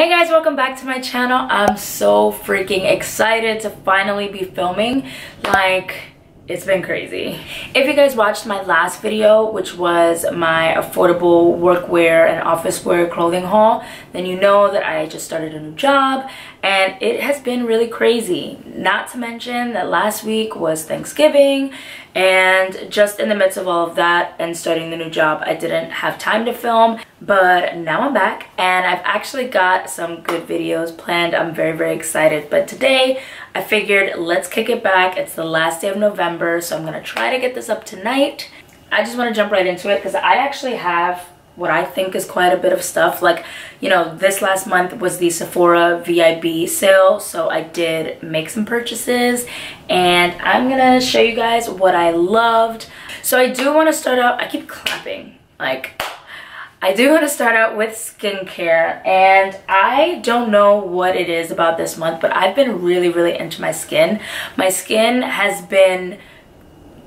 Hey guys, welcome back to my channel. I'm so freaking excited to finally be filming. It's been crazy. If you guys watched my last video, which was my affordable workwear and office wear clothing haul, then you know that I just started a new job and it has been really crazy. Not to mention that last week was Thanksgiving, and just in the midst of all of that and starting the new job, I didn't have time to film. But now I'm back and I've actually got some good videos planned. I'm very excited. But today I figured let's kick it back. It's the last day of November, so I'm gonna try to get this up tonight. I just want to jump right into it because I actually have what I think is quite a bit of stuff. Like, you know, this last month was the Sephora VIB sale, so I did make some purchases and I'm gonna show you guys what I loved. So I do want to start out, I keep clapping, I do want to start out with skincare, and I don't know what it is about this month, but I've been really into my skin. My skin has been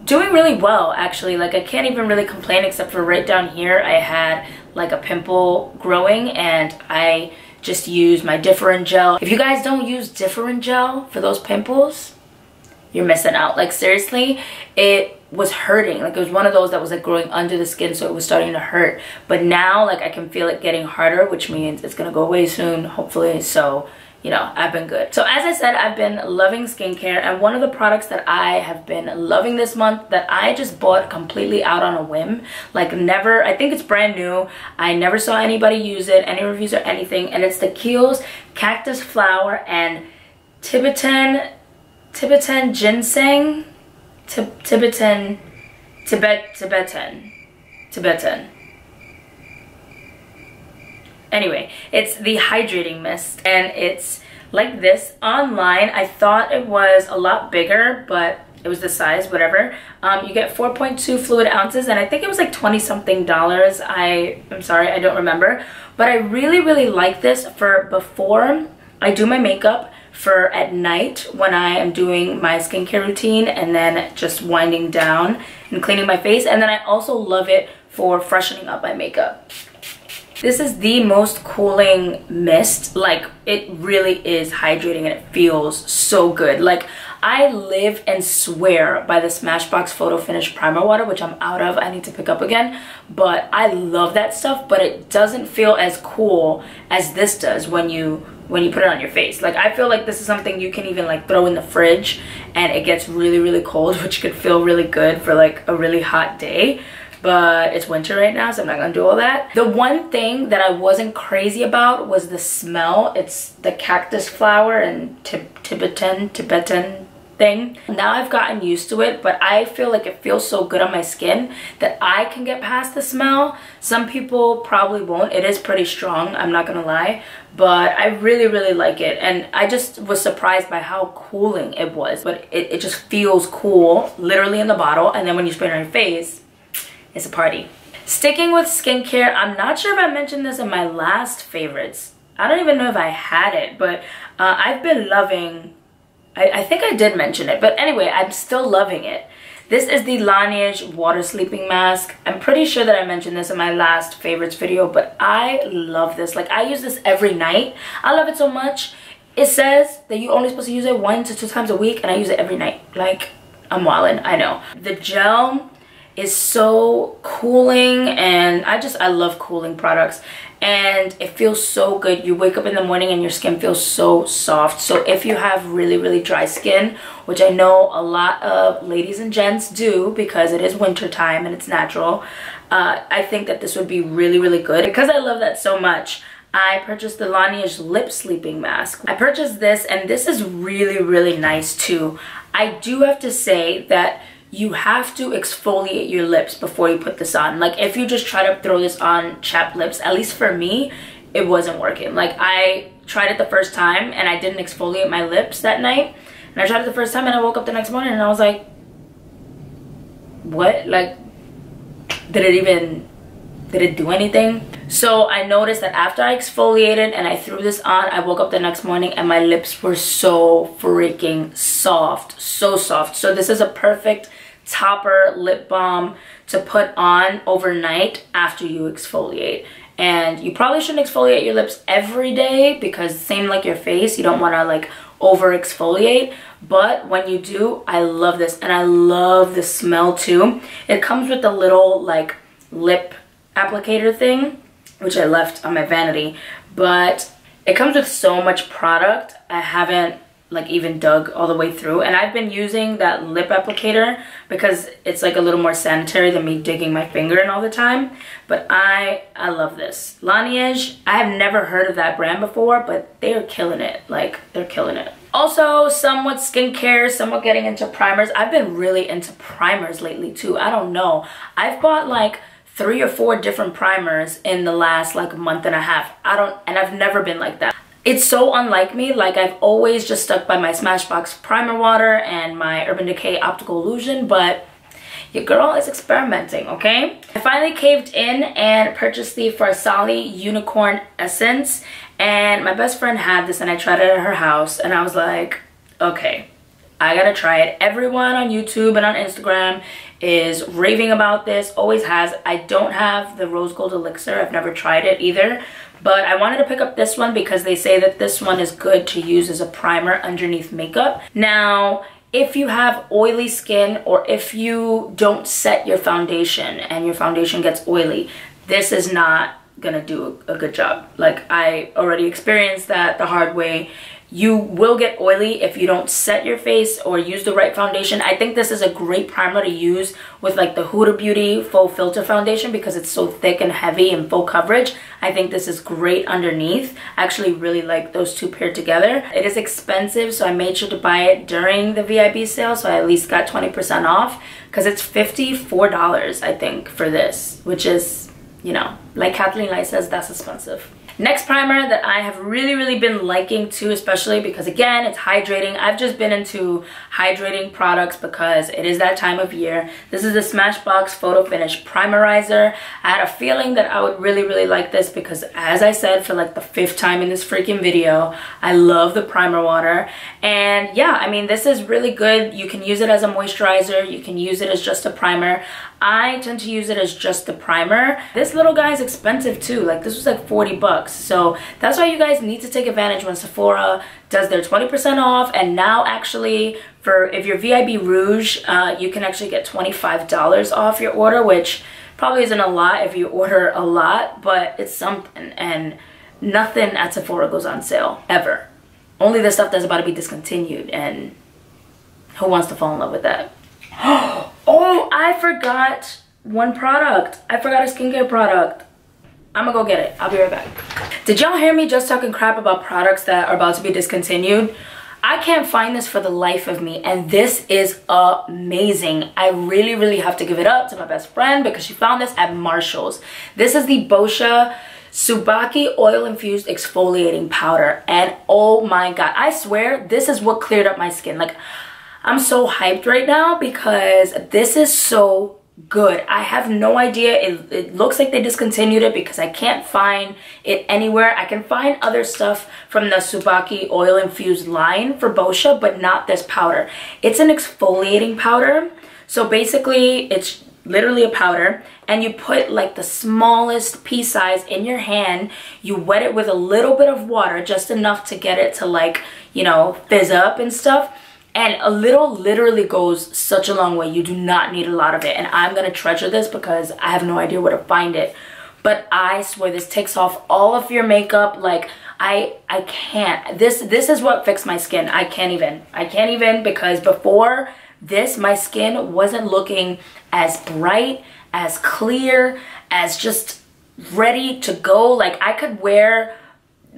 doing really well, actually. Like, I can't even really complain, except for right down here I had like a pimple growing and I just used my Different Gel. If you guys don't use Different Gel for those pimples, you're missing out. Like, seriously, it was hurting. Like, it was one of those that was like growing under the skin, so it was starting to hurt. But now, like, I can feel it getting harder, which means it's gonna go away soon, hopefully. So, you know, I've been good. So as I said, I've been loving skincare, and one of the products that I have been loving this month that I just bought completely out on a whim, like never, I think it's brand new, I never saw anybody use it, any reviews or anything, and it's the Kiehl's Cactus Flower and Tibetan Ginseng, Tibetan. Anyway, it's the hydrating mist, and it's like this. Online I thought it was a lot bigger, but it was the size, whatever. You get 4.2 fluid ounces, and I think it was like 20 something dollars. I'm sorry, I don't remember, but I really like this for before I do my makeup, for at night when I am doing my skincare routine, and then just winding down and cleaning my face. And then I also love it for freshening up my makeup. This is the most cooling mist. Like, it really is hydrating and it feels so good. Like, I live and swear by the Smashbox Photo Finish Primer Water, which I'm out of. I need to pick up again. But I love that stuff, but it doesn't feel as cool as this does when you put it on your face. Like, I feel like this is something you can even like throw in the fridge and it gets really cold, which could feel really good for like a really hot day. But it's winter right now, so I'm not gonna do all that. The one thing that I wasn't crazy about was the smell. It's the cactus flower and Tibetan thing. Now I've gotten used to it, but I feel like it feels so good on my skin that I can get past the smell. Some people probably won't. It is pretty strong, I'm not gonna lie, but I really like it. And I just was surprised by how cooling it was. But it just feels cool, literally in the bottle, and then when you spray it on your face, it's a party. Sticking with skincare, I'm not sure if I mentioned this in my last favorites. I don't even know if I had it, but I've been loving, I think I did mention it, but anyway, I'm still loving it. This is the Laneige Water Sleeping Mask. I'm pretty sure that I mentioned this in my last favorites video, but I love this. Like, I use this every night. I love it so much. It says that you're only supposed to use it 1 to 2 times a week, and I use it every night. Like, I'm wildin', I know. The gel is so cooling, and I love cooling products, and it feels so good. You wake up in the morning and your skin feels so soft. So if you have really dry skin, which I know a lot of ladies and gents do because it is winter time and it's natural, I think that this would be really good. Because I love that so much, I purchased the Laneige Lip Sleeping Mask. I purchased this, and this is really nice too. I do have to say that you have to exfoliate your lips before you put this on. Like, if you just try to throw this on chapped lips, at least for me, it wasn't working. Like, I tried it the first time and I didn't exfoliate my lips that night. And I tried it the first time and I woke up the next morning and I was like, what? Like, did it do anything? So I noticed that after I exfoliated and I threw this on, I woke up the next morning and my lips were so freaking soft, so soft. So this is a perfect topper lip balm to put on overnight after you exfoliate. And you probably shouldn't exfoliate your lips every day because same like your face, you don't want to like over exfoliate. But when you do, I love this, and I love the smell too. It comes with a little like lip applicator thing, which I left on my vanity, but it comes with so much product. I haven't like even dug all the way through, and I've been using that lip applicator because it's like a little more sanitary than me digging my finger in all the time. But I love this Laneige. I have never heard of that brand before, but they are killing it. Like, they're killing it. Also, somewhat skincare, somewhat getting into primers. I've been really into primers lately too. I don't know, I've bought like 3 or 4 different primers in the last like month and a half. And I've never been like that. It's so unlike me. Like, I've always just stuck by my Smashbox primer water and my Urban Decay Optical Illusion, but your girl is experimenting, okay? I finally caved in and purchased the Farsali Unicorn Essence, and my best friend had this and I tried it at her house, and I was like, okay, I gotta try it. Everyone on YouTube and on Instagram is raving about this, always has. I don't have the Rose Gold Elixir. I've never tried it either. But I wanted to pick up this one because they say that this one is good to use as a primer underneath makeup. Now, if you have oily skin or if you don't set your foundation and your foundation gets oily, this is not gonna do a good job. Like, I already experienced that the hard way. You will get oily if you don't set your face or use the right foundation. I think this is a great primer to use with like the Huda Beauty Faux Filter Foundation because it's so thick and heavy and full coverage. I think this is great underneath. I actually really like those two paired together. It is expensive, so I made sure to buy it during the VIB sale, so I at least got 20% off because it's $54, I think, for this, which is, you know, like Kathleen Light says, that's expensive. Next primer that I have really been liking too, especially because again, it's hydrating. I've just been into hydrating products because it is that time of year. This is the Smashbox Photo Finish Primerizer. I had a feeling that I would really like this because, as I said for like the 5th time in this freaking video, I love the primer water. And yeah, I mean, this is really good. You can use it as a moisturizer. You can use it as just a primer. I tend to use it as just the primer. This little guy is expensive too. Like, this was like 40 bucks. So that's why you guys need to take advantage when Sephora does their 20% off. And now actually, for if you're VIB Rouge, you can actually get $25 off your order, which probably isn't a lot if you order a lot, but it's something. And nothing at Sephora goes on sale, ever. Only the stuff that's about to be discontinued, and who wants to fall in love with that? Oh, I forgot one product. I forgot a skincare product. I'm gonna go get it. I'll be right back. Did y'all hear me just talking crap about products that are about to be discontinued? I can't find this for the life of me, and this is amazing. I really have to give it up to my best friend because she found this at Marshall's. This is the Boscia Subaki Oil Infused Exfoliating Powder, and oh my god, I swear this is what cleared up my skin. Like, I'm so hyped right now because this is so good. I have no idea. It looks like they discontinued it because I can't find it anywhere. I can find other stuff from the Subaki Oil Infused line for Boscia, but not this powder. It's an exfoliating powder. So basically, it's literally a powder, and you put like the smallest pea size in your hand. You wet it with a little bit of water, just enough to get it to, like, you know, fizz up and stuff. And a little literally goes such a long way. You do not need a lot of it. And I'm going to treasure this because I have no idea where to find it. But I swear this takes off all of your makeup. Like, I can't. This is what fixed my skin. I can't even because before this, my skin wasn't looking as bright, as clear, as just ready to go. Like, I could wear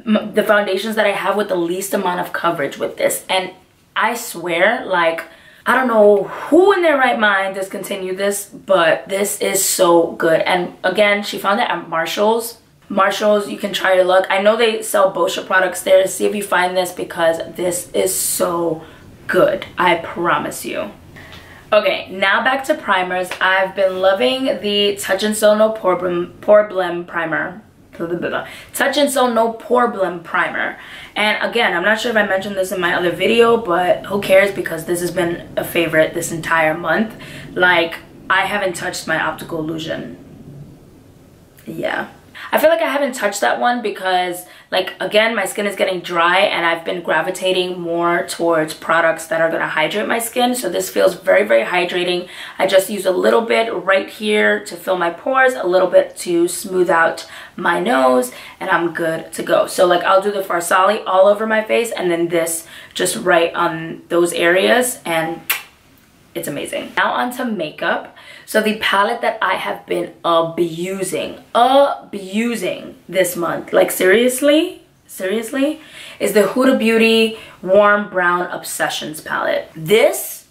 the foundations that I have with the least amount of coverage with this. And I swear, like, I don't know who in their right mind discontinued this, but this is so good. And again, she found it at Marshall's. Marshall's, you can try your luck. I know they sell Boscia products there. See if you find this because this is so good. I promise you. Okay, now back to primers. I've been loving the Touch and Soul No Pore Blem Primer. Touch and Soul No Pore Blem Primer. And again, I'm not sure if I mentioned this in my other video, but who cares because this has been a favorite this entire month. Like, I haven't touched my optical illusion. Yeah. I feel like I haven't touched that one because, like, again, my skin is getting dry and I've been gravitating more towards products that are going to hydrate my skin. So this feels very, very hydrating. I just use a little bit right here to fill my pores, a little bit to smooth out my nose, and I'm good to go. So like I'll do the Farsali all over my face and then this just right on those areas, and it's amazing. Now onto makeup. So the palette that I have been abusing this month, like seriously, is the Huda Beauty Warm Brown Obsessions palette. This,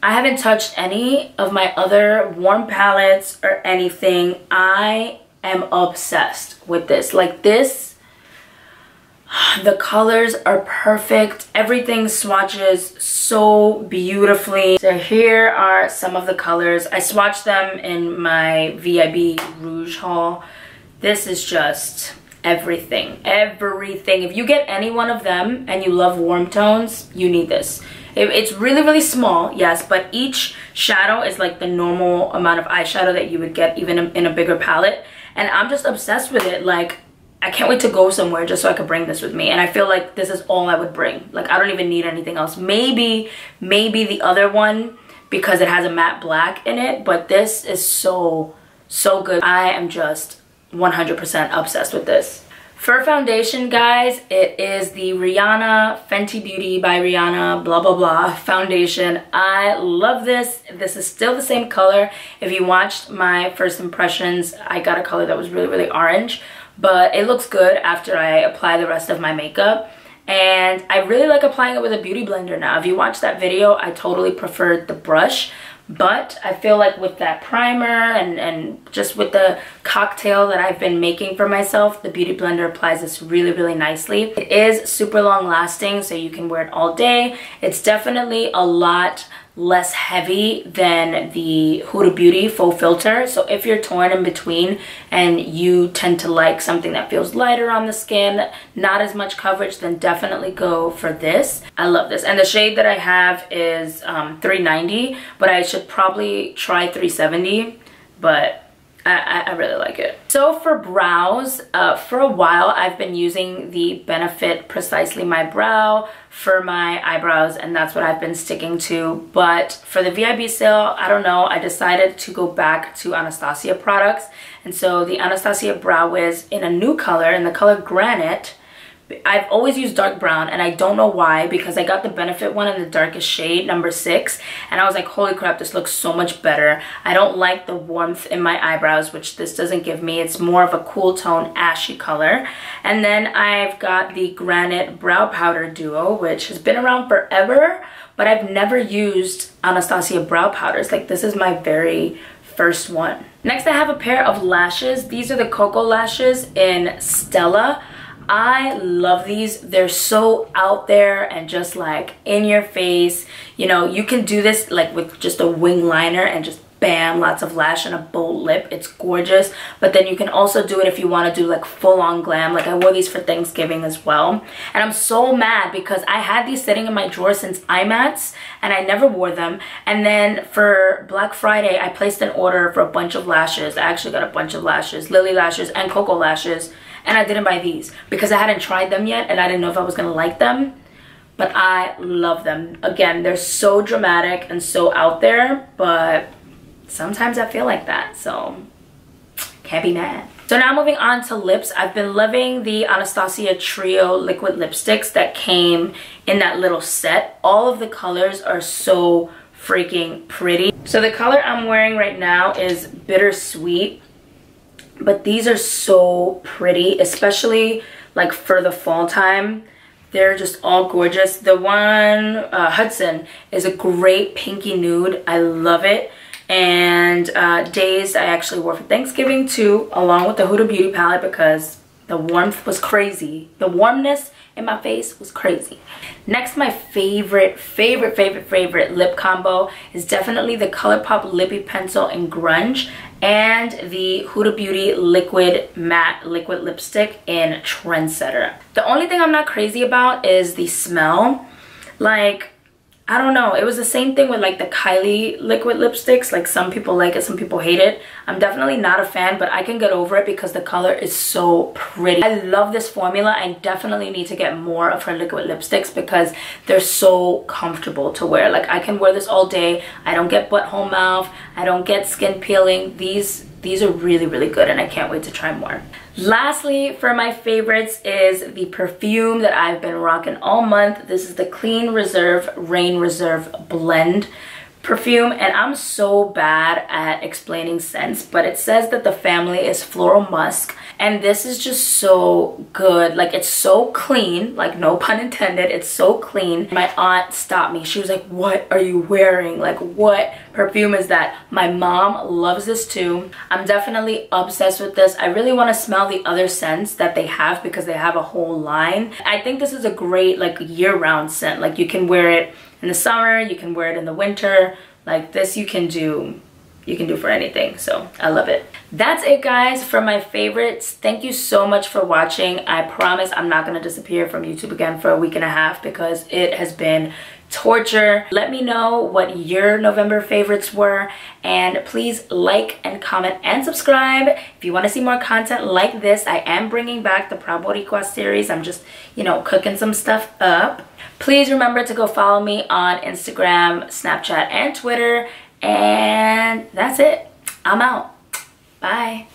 I haven't touched any of my other warm palettes or anything. I am obsessed with this. Like this, the colors are perfect. Everything swatches so beautifully. So here are some of the colors. I swatched them in my VIB Rouge haul. This is just everything. If you get any one of them and you love warm tones, you need this. It's really, really small, yes, but each shadow is like the normal amount of eyeshadow that you would get even in a bigger palette. And I'm just obsessed with it. Like, I can't wait to go somewhere just so I could bring this with me. And I feel like this is all I would bring. Like, I don't even need anything else. Maybe the other one because it has a matte black in it. But this is so good. I am just 100% obsessed with this. For foundation, guys, it is the Rihanna Fenty Beauty by Rihanna blah blah blah foundation. I love this. This is still the same color. If you watched my first impressions, I got a color that was really, really orange. But it looks good after I apply the rest of my makeup. And I really like applying it with a beauty blender now. If you watch that video, I totally preferred the brush. But I feel like with that primer and just with the cocktail that I've been making for myself, the beauty blender applies this really, really nicely. It is super long lasting, so you can wear it all day. It's definitely a lot less heavy than the Huda Beauty Faux Filter. So if you're torn in between and you tend to like something that feels lighter on the skin, not as much coverage, then definitely go for this. I love this. And the shade that I have is 390, but I should probably try 370, but I really like it. So for brows, for a while I've been using the Benefit Precisely My Brow for my eyebrows, and that's what I've been sticking to. But for the VIB sale, I don't know, I decided to go back to Anastasia products. And so the Anastasia Brow Wiz in a new color, in the color Granite. I've always used dark brown, and I don't know why, because I got the Benefit one in the darkest shade, number 6, and I was like, holy crap, this looks so much better. I don't like the warmth in my eyebrows, which this doesn't give me. It's more of a cool tone, ashy color. And then I've got the Granite Brow Powder Duo, which has been around forever, but I've never used Anastasia brow powders. Like, this is my very first one. Next, I have a pair of lashes. These are the Cocoa lashes in Stella. I love these. They're so out there and just like in your face. You know, you can do this like with just a wing liner and just bam, lots of lash and a bold lip. It's gorgeous. But then you can also do it if you want to do like full-on glam. Like I wore these for Thanksgiving as well. And I'm so mad because I had these sitting in my drawer since IMATS and I never wore them. And then for Black Friday, I placed an order for a bunch of lashes. I actually got a bunch of lashes, Lily lashes and Cocoa lashes. And I didn't buy these because I hadn't tried them yet and I didn't know if I was going to like them. But I love them. Again, they're so dramatic and so out there, but sometimes I feel like that, so can't be mad. So now moving on to lips. I've been loving the Anastasia Trio liquid lipsticks that came in that little set. All of the colors are so freaking pretty. So the color I'm wearing right now is Bittersweet. But these are so pretty, especially like for the fall time. They're just all gorgeous. The one, Hudson, is a great pinky nude. I love it. And Dazed, I actually wore for Thanksgiving too, along with the Huda Beauty palette because the warmth was crazy. The warmness in my face was crazy. Next, my favorite lip combo is definitely the ColourPop Lippy Pencil in Grunge and the Huda Beauty Liquid Matte Liquid Lipstick in Trendsetter. The only thing I'm not crazy about is the smell. Like, I don't know, it was the same thing with like the Kylie liquid lipsticks. Like some people like it, some people hate it. I'm definitely not a fan, but I can get over it because the color is so pretty. I love this formula. I definitely need to get more of her liquid lipsticks because they're so comfortable to wear. Like I can wear this all day. I don't get butthole mouth. I don't get skin peeling. These are really, really good, and I can't wait to try more. Lastly, for my favorites is the perfume that I've been rocking all month. This is the Clean Reserve Rain Reserve Blend perfume, and I'm so bad at explaining scents, but it says that the family is floral musk, and this is just so good. Like it's so clean, like no pun intended, it's so clean. My aunt stopped me. She was like, what are you wearing? Like what perfume is that? My mom loves this too. I'm definitely obsessed with this. I really want to smell the other scents that they have because they have a whole line. I think this is a great like year-round scent. Like you can wear it in the summer, you can wear it in the winter. Like this you can do for anything, so I love it. That's it guys for my favorites. Thank you so much for watching. I promise I'm not gonna disappear from YouTube again for a week and a half because it has been torture. Let me know what your November favorites were, and please like and comment and subscribe if you want to see more content like this. I am bringing back the Proud Boricua series. I'm just, you know, cooking some stuff up. Please remember to go follow me on Instagram, Snapchat, and Twitter. And that's it. I'm out. Bye.